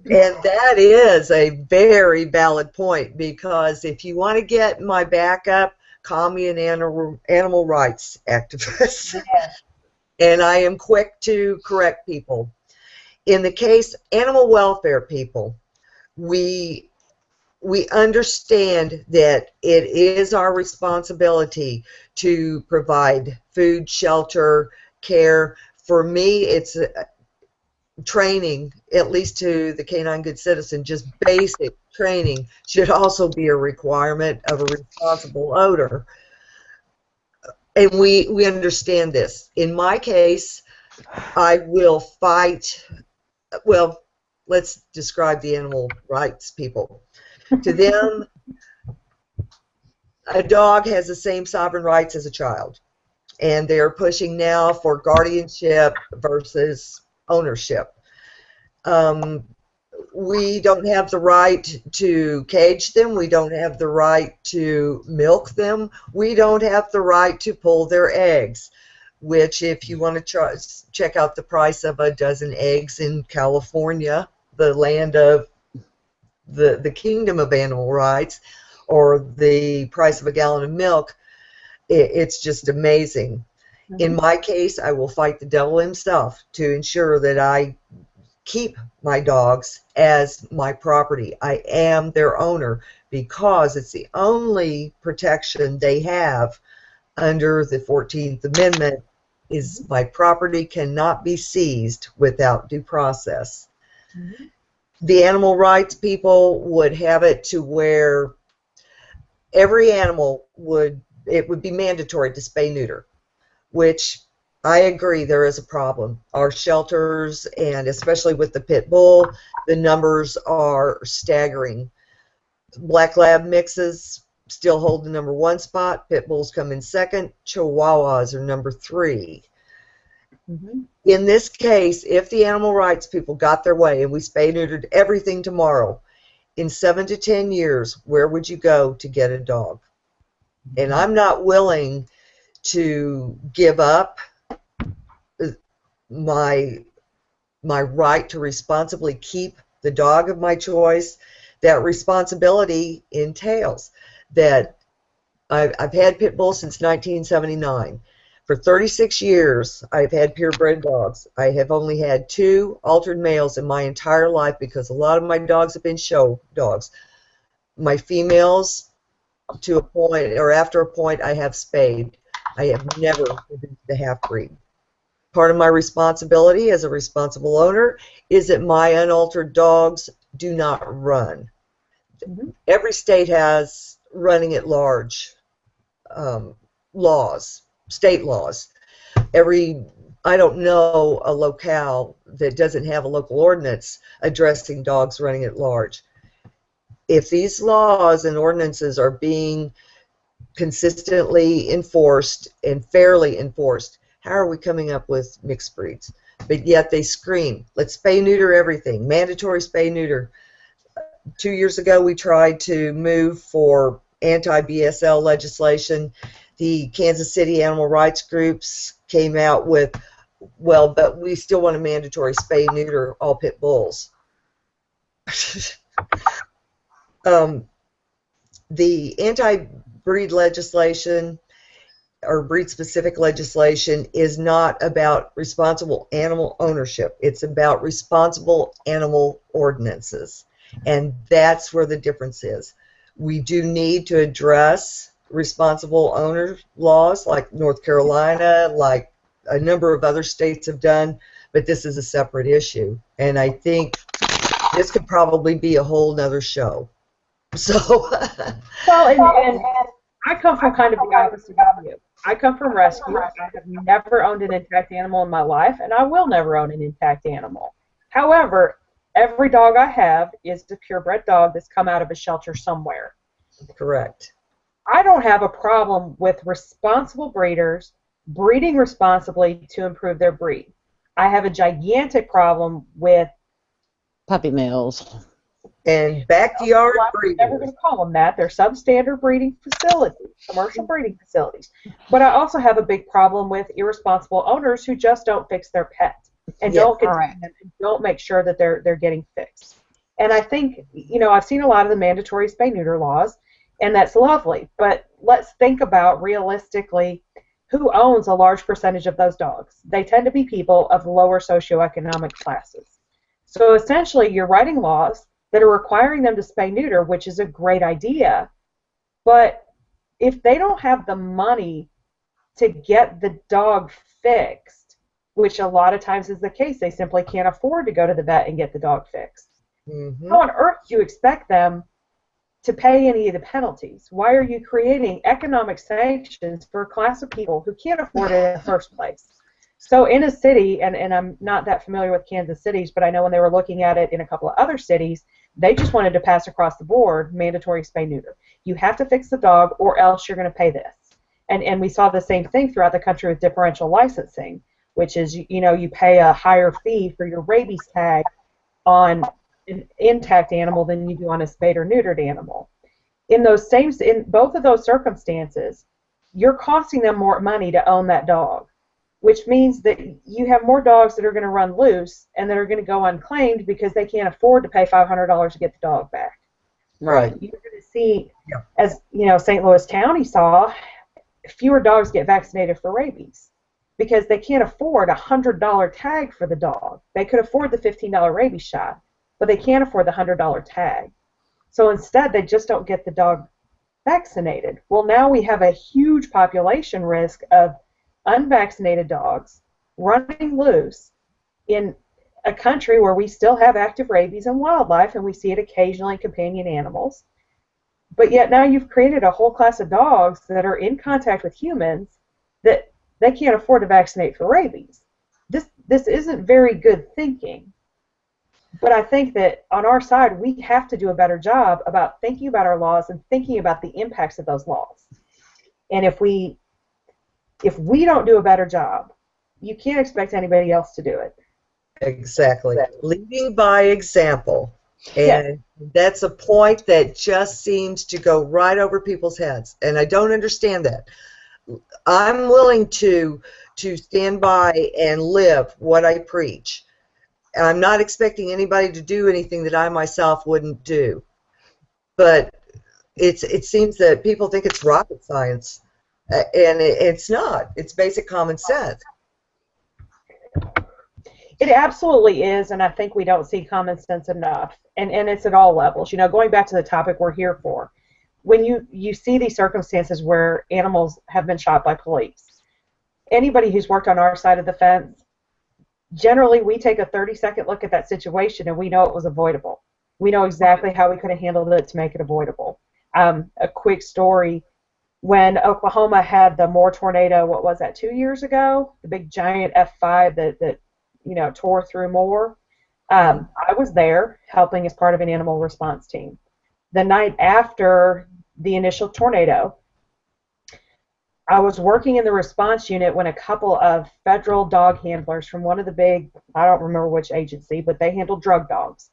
that is a very valid point, because if you want to get my backup, call me an animal rights activist. Yes. And I am quick to correct people. In the case animal welfare people, we understand that it is our responsibility to provide food, shelter, care. For me, it's training, at least to the canine good citizen, just basic training should also be a requirement of a responsible owner. And we understand this. In my case, I will fight. Well, let's describe the animal rights people. To them, a dog has the same sovereign rights as a child, and they're pushing now for guardianship versus ownership. We don't have the right to cage them. We don't have the right to milk them. We don't have the right to pull their eggs, which, if you want to check out the price of a dozen eggs in California, the land of the kingdom of animal rights, or the price of a gallon of milk, it's just amazing. In my case, I will fight the devil himself to ensure that I keep my dogs as my property. I am their owner, because it's the only protection they have under the 14th Amendment, is my property cannot be seized without due process. The animal rights people would have it to where every animal it would be mandatory to spay neuter, which I agree there is a problem. Our shelters, and especially with the pit bull, the numbers are staggering. Black lab mixes still hold the #1 spot. Pit bulls come in second. Chihuahuas are #3. In this case, if the animal rights people got their way and we spay neutered everything tomorrow, in 7 to 10 years, where would you go to get a dog? And I'm not willing to give up my right to responsibly keep the dog of my choice. That responsibility entails that I've had pit bulls since 1979. For 36 years, I've had purebred dogs. I have only had 2 altered males in my entire life, because a lot of my dogs have been show dogs. My females, to a point, or after a point, I have spayed. I have never produced a half-breed. Part of my responsibility as a responsible owner is that my unaltered dogs do not run. Every state has running at large laws, state laws. Every I don't know a locale that doesn't have a local ordinance addressing dogs running at large. If these laws and ordinances are being consistently enforced and fairly enforced, how are we coming up with mixed breeds? But yet they scream, let's spay neuter everything, mandatory spay neuter. 2 years ago we tried to move for anti-BSL legislation. The Kansas City animal rights groups came out with, well, but we still want a mandatory spay neuter all pit bulls. The anti-breed legislation or breed-specific legislation is not about responsible animal ownership. It's about responsible animal ordinances. And that's where the difference is. We do need to address responsible owner laws like North Carolina, like a number of other states have done, but this is a separate issue. And I think this could probably be a whole nother show. So, well, and I come from kind of the opposite of you. I come from rescue. I have never owned an intact animal in my life, and I will never own an intact animal. However, every dog I have is a purebred dog that's come out of a shelter somewhere. correct. I don't have a problem with responsible breeders breeding responsibly to improve their breed. I have a gigantic problem with Puppy mills. And backyard I'm never going breeders. to call them that. They're substandard breeding facilities, commercial breeding facilities. But I also have a big problem with irresponsible owners who just don't fix their pet and Yes, don't get correct. and don't make sure that they're getting fixed. And I think, I've seen a lot of the mandatory spay-neuter laws, and that's lovely. But let's think about realistically who owns a large percentage of those dogs. They tend to be people of lower socioeconomic classes. So essentially, you're writing laws that are requiring them to spay-neuter, which is a great idea. But if they don't have the money to get the dog fixed, which a lot of times is the case, they simply can't afford to go to the vet and get the dog fixed. How on earth do you expect them to pay any of the penalties? Why are you creating economic sanctions for a class of people who can't afford it in the first place? So in a city, and I'm not that familiar with Kansas City's, but I know when they were looking at it in a couple of other cities, they just wanted to pass across the board mandatory spay-neuter. You have to fix the dog or else you're going to pay this. And we saw the same thing throughout the country with differential licensing, which is, you pay a higher fee for your rabies tag on an intact animal than you do on a spayed or neutered animal. In both of those circumstances, you're costing them more money to own that dog, which means that you have more dogs that are going to run loose and that are going to go unclaimed because they can't afford to pay $500 to get the dog back. Right. You're going to see, as St. Louis County saw, fewer dogs get vaccinated for rabies because they can't afford a $100 tag for the dog. They could afford the $15 rabies shot, but they can't afford the $100 tag. So instead, they just don't get the dog vaccinated. Well, now we have a huge population risk of unvaccinated dogs running loose in a country where we still have active rabies and wildlife, and we see it occasionally in companion animals. But yet now you've created a whole class of dogs that are in contact with humans that they can't afford to vaccinate for rabies. This isn't very good thinking. But I think that on our side, we have to do a better job about thinking about our laws and thinking about the impacts of those laws. And if we don't do a better job, you can't expect anybody else to do it. Exactly. Leading by example. And that's a point that just seems to go right over people's heads. And I don't understand that. I'm willing to stand by and live what I preach. I'm not expecting anybody to do anything that I myself wouldn't do. But it seems that people think it's rocket science. And it's not. It's basic common sense. It absolutely is, and I think we don't see common sense enough. And it's at all levels. Going back to the topic we're here for, when you see these circumstances where animals have been shot by police, anybody who's worked on our side of the fence, generally we take a 30-second look at that situation and we know it was avoidable. We know exactly how we could have handled it to make it avoidable. A quick story. when Oklahoma had the Moore tornado, what was that, 2 years ago? The big giant F5 that tore through Moore. I was there helping as part of an animal response team. The night after the initial tornado, I was working in the response unit when a couple of federal dog handlers from one of the big, I don't remember which agency, but they handled drug dogs.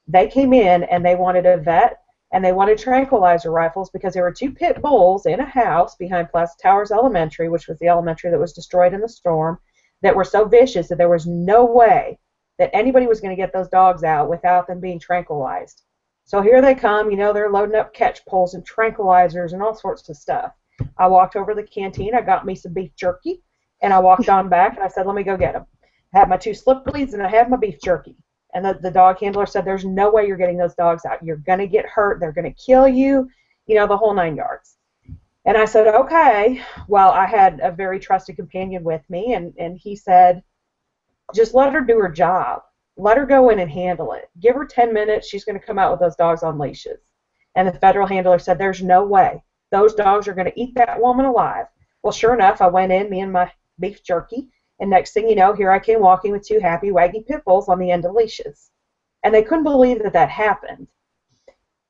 They came in and they wanted a vet and they wanted tranquilizer rifles because there were 2 pit bulls in a house behind Plaza Towers Elementary, which was the elementary that was destroyed in the storm, that were so vicious that there was no way that anybody was going to get those dogs out without them being tranquilized. So here they come, they're loading up catch poles and tranquilizers and all sorts of stuff. I walked over to the canteen, I got me some beef jerky, and I walked on back and I said, let me go get them. I had my 2 slip leads and I had my beef jerky. And the dog handler said, there's no way you're getting those dogs out. You're going to get hurt. They're going to kill you, the whole 9 yards. And I said, okay. Well, I had a very trusted companion with me, and he said, just let her do her job. Let her go in and handle it. Give her 10 minutes. She's going to come out with those dogs on leashes. And the federal handler said, there's no way. Those dogs are going to eat that woman alive. Well, sure enough, I went in, me and my beef jerky, and next thing you know, here I came walking with 2 happy, waggy pit bulls on the end of leashes. And they couldn't believe that that happened.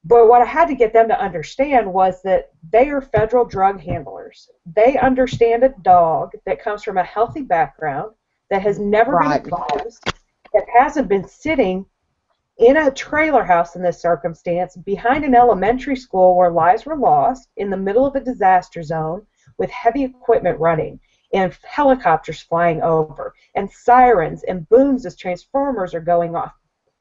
But what I had to get them to understand was that they are federal drug handlers. They understand a dog that comes from a healthy background, that has never been abused, that hasn't been sitting in a trailer house in this circumstance, behind an elementary school where lives were lost, in the middle of a disaster zone, with heavy equipment running, and helicopters flying over, and sirens, and booms as transformers are going off.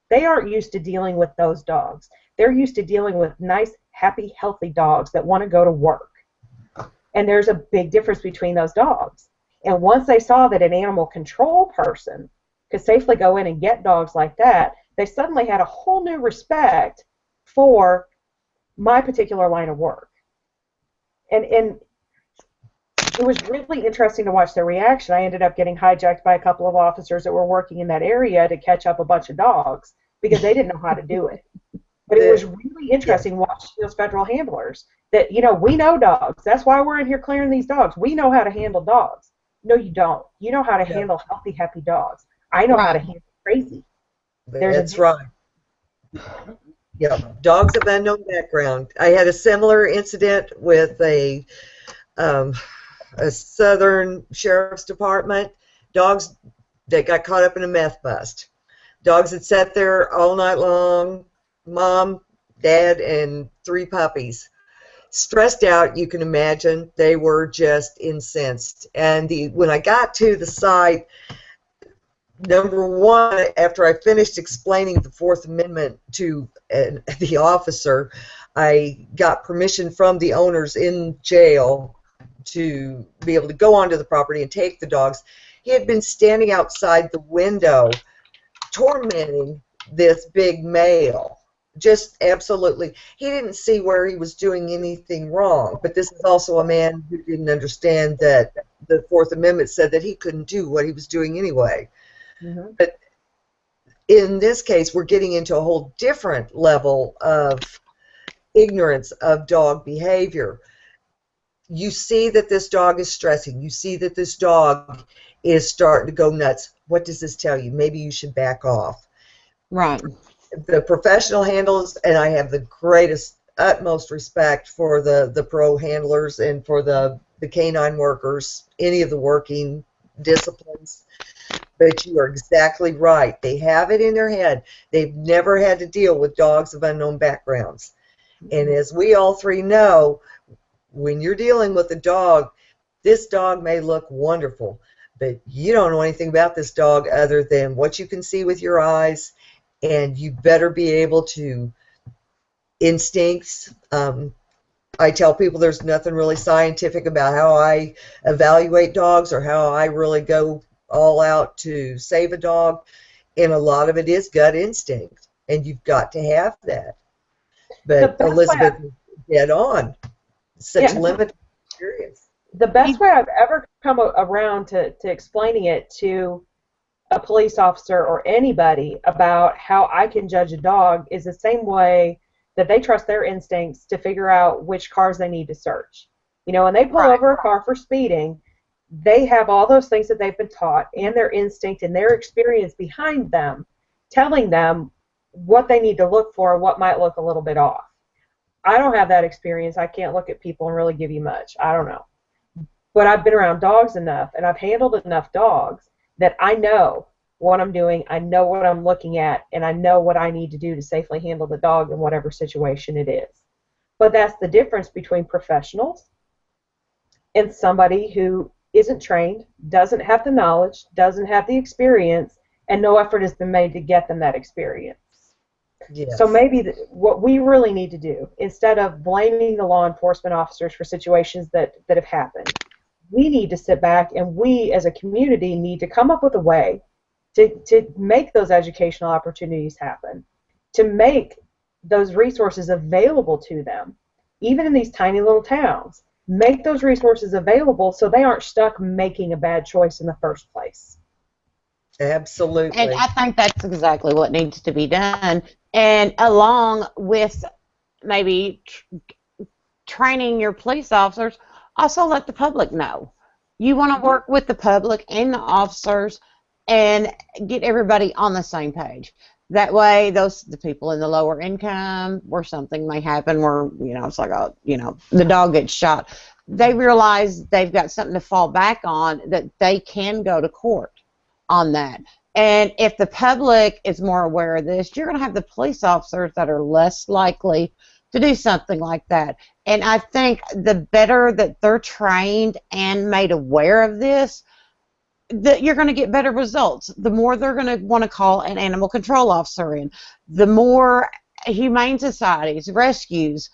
They aren't used to dealing with those dogs. They're used to dealing with nice, happy, healthy dogs that want to go to work. And there's a big difference between those dogs. And once they saw that an animal control person could safely go in and get dogs like that, they suddenly had a whole new respect for my particular line of work. And it was really interesting to watch their reaction. I ended up getting hijacked by a couple of officers that were working in that area to catch up a bunch of dogs because they didn't know how to do it. But it was really interesting watching those federal handlers that, we know dogs. That's why we're in here clearing these dogs. We know how to handle dogs. No, you don't. You know how to handle healthy, happy dogs. I know how to handle crazy. That's right. Yeah, dogs of unknown background. I had a similar incident with a southern sheriff's department. Dogs that got caught up in a meth bust. Dogs had sat there all night long. Mom, dad, and 3 puppies. Stressed out, you can imagine. They were just incensed. And when I got to the site, number one, after I finished explaining the Fourth Amendment to the officer, I got permission from the owners in jail to be able to go onto the property and take the dogs. He had been standing outside the window tormenting this big male. Just absolutely. He didn't see where he was doing anything wrong, but this is also a man who didn't understand that the Fourth Amendment said that he couldn't do what he was doing anyway. Mm-hmm. But in this case, we're getting into a whole different level of ignorance of dog behavior. You see that this dog is stressing. You see that this dog is starting to go nuts. What does this tell you? Maybe you should back off. Right. The professional handlers, and I have the greatest, utmost respect for the pro handlers and for the canine workers, any of the working disciplines. But you are exactly right. They have it in their head. They've never had to deal with dogs of unknown backgrounds. And as we all 3 know, when you're dealing with a dog, this dog may look wonderful, but you don't know anything about this dog other than what you can see with your eyes, and you better be able to instincts. I tell people there's nothing really scientific about how I evaluate dogs or how I really go all out to save a dog, and a lot of it is gut instinct, and you've got to have that. But Elizabeth is dead on. Such limited experience. The best way I've ever come around to explaining it to a police officer or anybody about how I can judge a dog is the same way that they trust their instincts to figure out which cars they need to search. You know, when they pull over a car for speeding, they have all those things that they've been taught and their instinct and their experience behind them telling them what they need to look for, what might look a little bit off. I don't have that experience. I can't look at people and really give you much. I don't know. But I've been around dogs enough, and I've handled enough dogs that I know what I'm doing, I know what I'm looking at, and I know what I need to do to safely handle the dog in whatever situation it is. But that's the difference between professionals and somebody who isn't trained, doesn't have the knowledge, doesn't have the experience, and no effort has been made to get them that experience. Yes. So maybe what we really need to do, instead of blaming the law enforcement officers for situations that have happened, we need to sit back and we as a community need to come up with a way to make those educational opportunities happen, to make those resources available to them, even in these tiny little towns. Make those resources available so they aren't stuck making a bad choice in the first place. Absolutely. And I think that's exactly what needs to be done. And along with maybe training your police officers, also let the public know. You want to work with the public and the officers and get everybody on the same page. That way, the people in the lower income, where something may happen, where it's like the dog gets shot, they realize they've got something to fall back on, that they can go to court on that. And if the public is more aware of this, you're going to have the police officers that are less likely to do something like that. And I think the better that they're trained and made aware of this, that you're going to get better results. The more they're going to want to call an animal control officer in, the more humane societies, rescues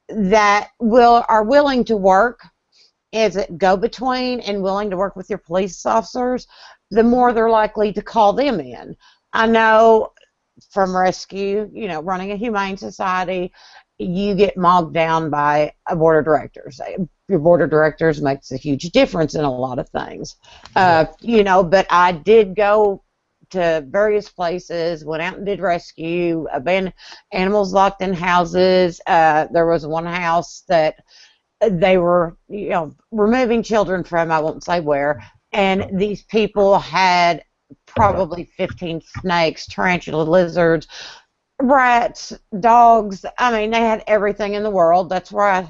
that are willing to work as a go-between and willing to work with your police officers, the more they're likely to call them in. I know from rescue, running a humane society, you get mogged down by a board of directors. Your board of directors makes a huge difference in a lot of things. But I did go to various places, went out and did rescue, abandoned animals locked in houses. There was one house that they were, removing children from, I won't say where, and these people had probably 15 snakes, tarantula lizards, rats, dogs. I mean, they had everything in the world. That's where I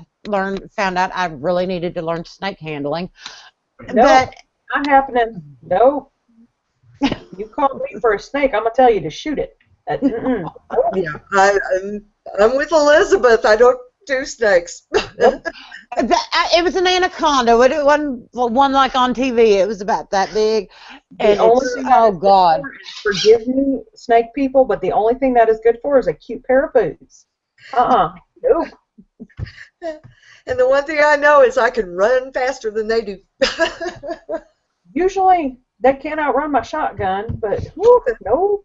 found out I really needed to learn snake handling. No, but not happening. No. You call me for a snake, I'm going to tell you to shoot it. Yeah, I'm with Elizabeth. I don't do snakes. it was an anaconda. It wasn't one like on TV. It was about that big. And oh, God. Forgive me, snake people, but the only thing that is good for is a cute pair of boots. Nope. And the one thing I know is I can run faster than they do. Usually, they can't outrun my shotgun, but whoop, no.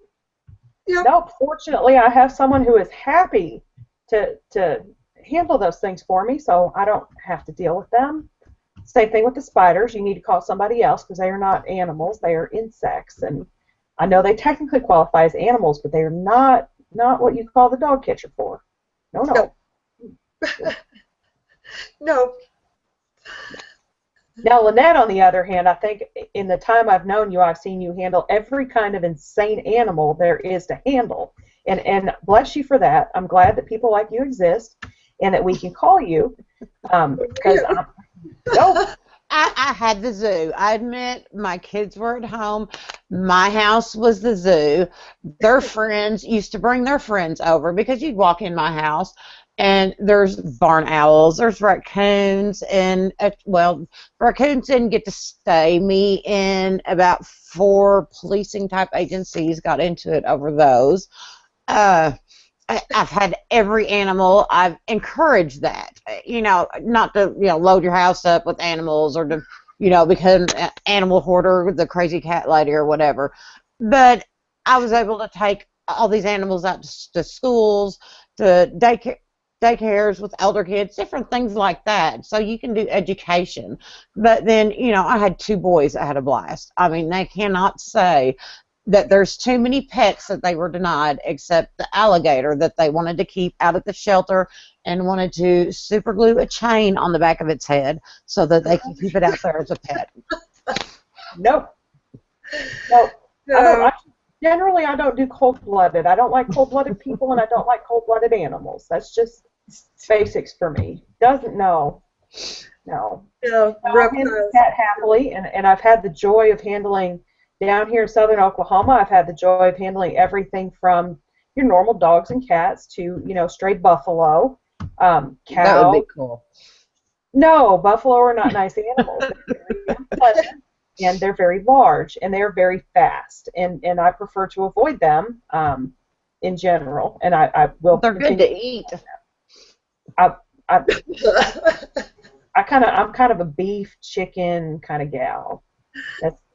Yep. Nope. Fortunately, I have someone who is happy to handle those things for me, so I don't have to deal with them. Same thing with the spiders. You need to call somebody else because they are not animals. They are insects, and I know they technically qualify as animals, but they are not what you call the dog catcher for. No. No. Now, Lynette, on the other hand, I think in the time I've known you, I've seen you handle every kind of insane animal there is to handle. And bless you for that. I'm glad that people like you exist and that we can call you. Because I had the zoo. I admit my kids were at home. My house was the zoo. Their friends used to bring their friends over because you'd walk in my house and there's barn owls, there's raccoons, and raccoons didn't get to stay. Me and about 4 policing type agencies got into it over those. I've had every animal. I've encouraged that, not to, load your house up with animals or to, become an animal hoarder, the crazy cat lady or whatever. But I was able to take all these animals out to schools, to daycares with elder kids, different things like that. So you can do education. But then, I had 2 boys that had a blast. I mean, they cannot say that there's too many pets that they were denied, except the alligator that they wanted to keep out at the shelter and wanted to super glue a chain on the back of its head so that they could keep it out there as a pet. Nope. Nope. No. Generally, I don't do cold-blooded. I don't like cold-blooded people, and I don't like cold-blooded animals. That's just basics for me. No. No, I've handled cat happily, and I've had the joy of handling down here in southern Oklahoma. I've had the joy of handling everything from your normal dogs and cats to stray buffalo, cow. That would be cool. No, buffalo are not nice animals. They're very unpleasant, and they're very large, and they're very fast, and I prefer to avoid them in general, and I will. They're good to eat. I'm kind of a beef, chicken kind of gal.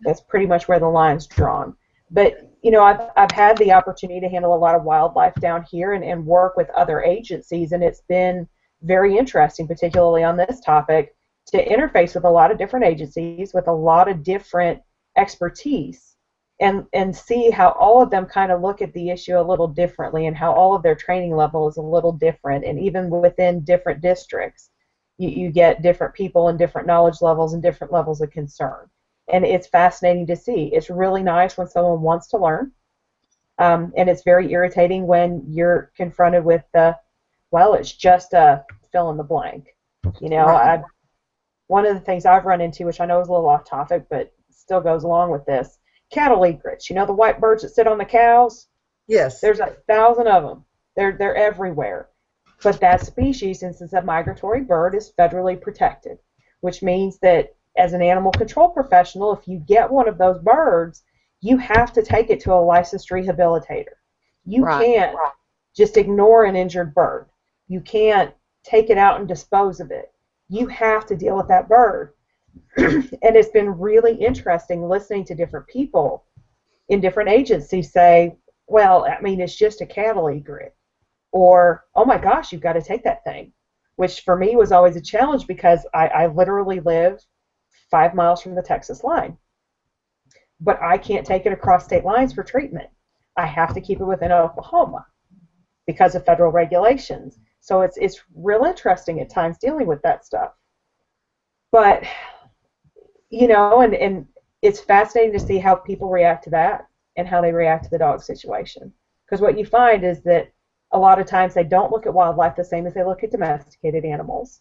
That's pretty much where the line's drawn. But I've had the opportunity to handle a lot of wildlife down here and work with other agencies, and it's been very interesting, particularly on this topic, to interface with a lot of different agencies with a lot of different expertise and see how all of them kind of look at the issue a little differently and how all of their training level is a little different, and even within different districts. You get different people and different knowledge levels and different levels of concern. And it's fascinating to see. It's really nice when someone wants to learn. And it's very irritating when you're confronted with it's just a fill in the blank. Right. One of the things I've run into, which I know is a little off topic, but still goes along with this, cattle egrets. The white birds that sit on the cows? Yes. There's 1,000 of them. They're everywhere. But that species, since it's a migratory bird, is federally protected, which means that as an animal control professional, if you get one of those birds, you have to take it to a licensed rehabilitator. You can't just ignore an injured bird. You can't take it out and dispose of it. You have to deal with that bird. And it's been really interesting listening to different people in different agencies say, well, it's just a cattle egret. Or, oh my gosh, you've got to take that thing, which for me was always a challenge because I literally live 5 miles from the Texas line. But I can't take it across state lines for treatment. I have to keep it within Oklahoma because of federal regulations. So it's real interesting at times dealing with that stuff. But, and it's fascinating to see how people react to that and how they react to the dog situation. Because what you find is that a lot of times they don't look at wildlife the same as they look at domesticated animals.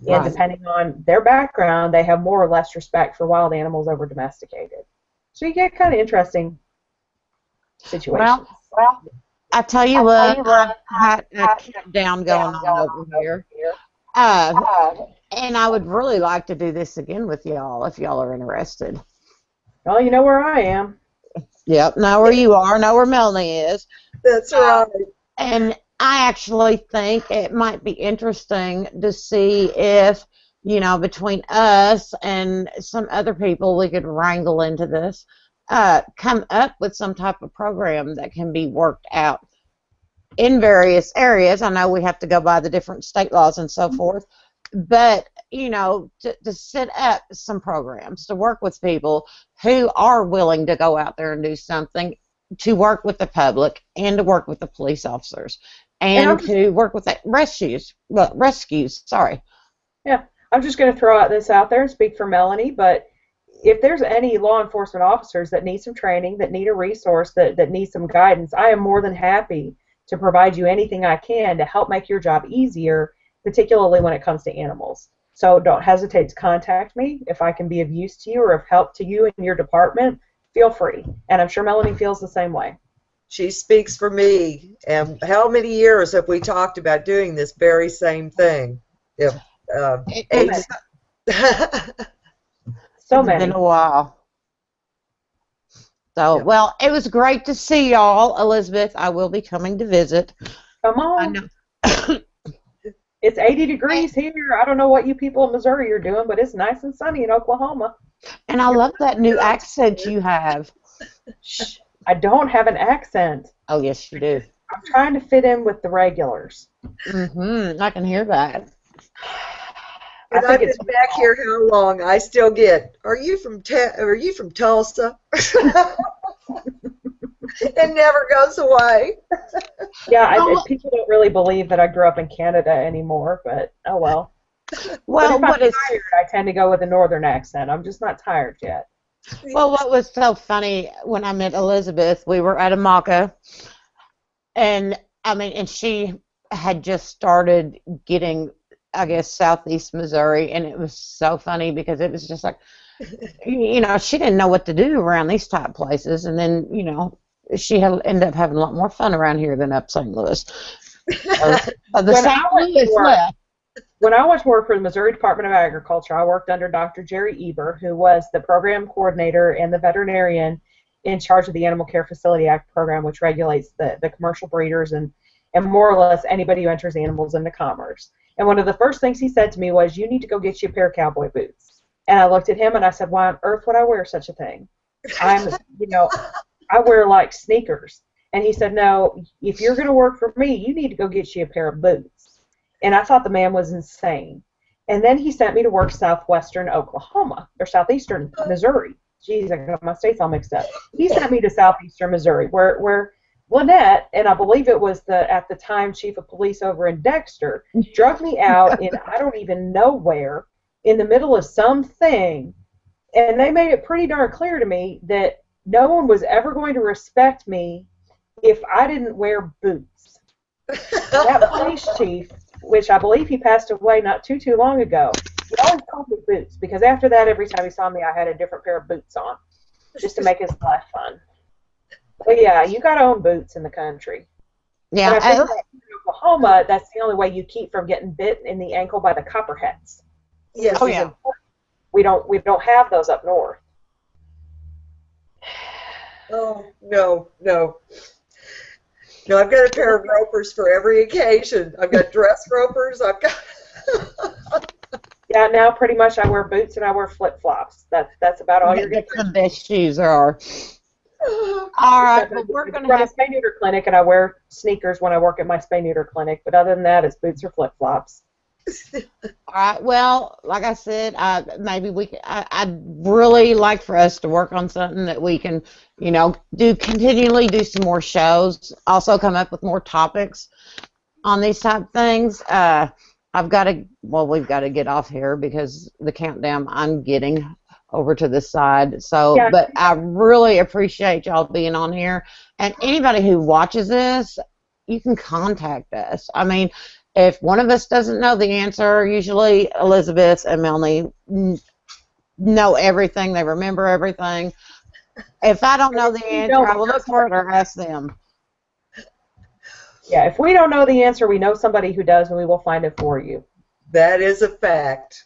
And depending on their background, they have more or less respect for wild animals over domesticated. So you get kind of interesting situations. Well, I tell you what, I've had a countdown going on over here. And I would really like to do this again with y'all if y'all are interested. Well, you know where I am. Yep, know where you are, know where Melanie is. That's right. And I actually think it might be interesting to see if, between us and some other people we could wrangle into this, come up with some type of program that can be worked out in various areas. I know we have to go by the different state laws and so forth, but, to set up some programs, to work with people who are willing to go out there and do something, to work with the public and to work with the police officers and to work with the rescues. Sorry. Yeah, I'm just going to throw this out there and speak for Melanie, but if there's any law enforcement officers that need some training, that need a resource, that need some guidance, I am more than happy to provide you anything I can to help make your job easier, particularly when it comes to animals. So don't hesitate to contact me if I can be of use to you or of help to you in your department. Feel free, and I'm sure Melanie feels the same way. She speaks for me. And how many years have we talked about doing this very same thing? Yeah, So many. It's been a while. So, well, it was great to see y'all. Elizabeth, I will be coming to visit. Come on. I know. It's 80 degrees here. I don't know what you people in Missouri are doing, but it's nice and sunny in Oklahoma. And I love that new accent you have. Shh, I don't have an accent. Oh, yes, you do. I'm trying to fit in with the regulars. I can hear that. And I've been back here how long? I still get, are you from Tulsa? It never goes away. Yeah, Oh, people don't really believe that I grew up in Canada anymore, but oh well. But well, if I'm what is tired, I tend to go with a northern accent. I'm just not tired yet. well, what was so funny when I met Elizabeth, we were at a maca, and I mean, and she had just started getting, I guess, Southeast Missouri, and it was so funny because it was just like, she didn't know what to do around these type places, and then, she had ended up having a lot more fun around here than up St. Louis. The When St. I went to Louis work, left. when I went to work for the Missouri Department of Agriculture, I worked under Dr. Jerry Eber, who was the program coordinator and the veterinarian in charge of the Animal Care Facility Act program, which regulates the commercial breeders and more or less anybody who enters animals into commerce. And one of the first things he said to me was, "You need to go get you a pair of cowboy boots." And I looked at him and I said, "Why on earth would I wear such a thing? I wear like sneakers." And he said, "No, if you're going to work for me, you need to go get you a pair of boots." And I thought the man was insane. And then he sent me to work southwestern Oklahoma, or southeastern Missouri. Jeez, I got my states all mixed up. He sent me to southeastern Missouri, where Lynette, and I believe it was at the time chief of police over in Dexter, drug me out in I don't even know where, in the middle of something. And they made it pretty darn clear to me that no one was ever going to respect me if I didn't wear boots. That police chief, which I believe he passed away not too long ago, he always called me Boots, because after that, every time he saw me, I had a different pair of boots on, just to make his life fun. But yeah, you got to own boots in the country. And Yeah, I think that in Oklahoma, that's the only way you keep from getting bit in the ankle by the copperheads. Yes. oh Which is yeah. important. We don't have those up north. Oh, no, no. No, I've got a pair of ropers for every occasion. I've got dress ropers. I've got. Yeah, now pretty much I wear boots and I wear flip-flops. That's about all you're going That's to the best shoes there are. All right, well, we're going to run a have. spay-neuter clinic, and I wear sneakers when I work at my spay-neuter clinic. But other than that, it's boots or flip-flops. All right. Well, like I said, maybe I'd really like for us to work on something that we can, continually do some more shows. Also, come up with more topics on these type things. We've got to get off here because the countdown. I'm getting over to the side. So, Yeah. but I really appreciate y'all being on here, and anybody who watches this, you can contact us. I mean, if one of us doesn't know the answer, usually Elizabeth and Melanie know everything. They remember everything. If I don't know the answer, I will look for it or ask them. Yeah, if we don't know the answer, we know somebody who does, and we will find it for you. That is a fact.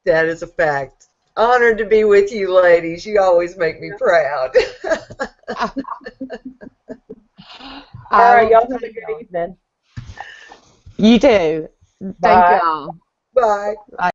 That is a fact. Honored to be with you, ladies. You always make me proud. All right, y'all have a good evening. You too. Thank Bye. y'all. Bye. Bye.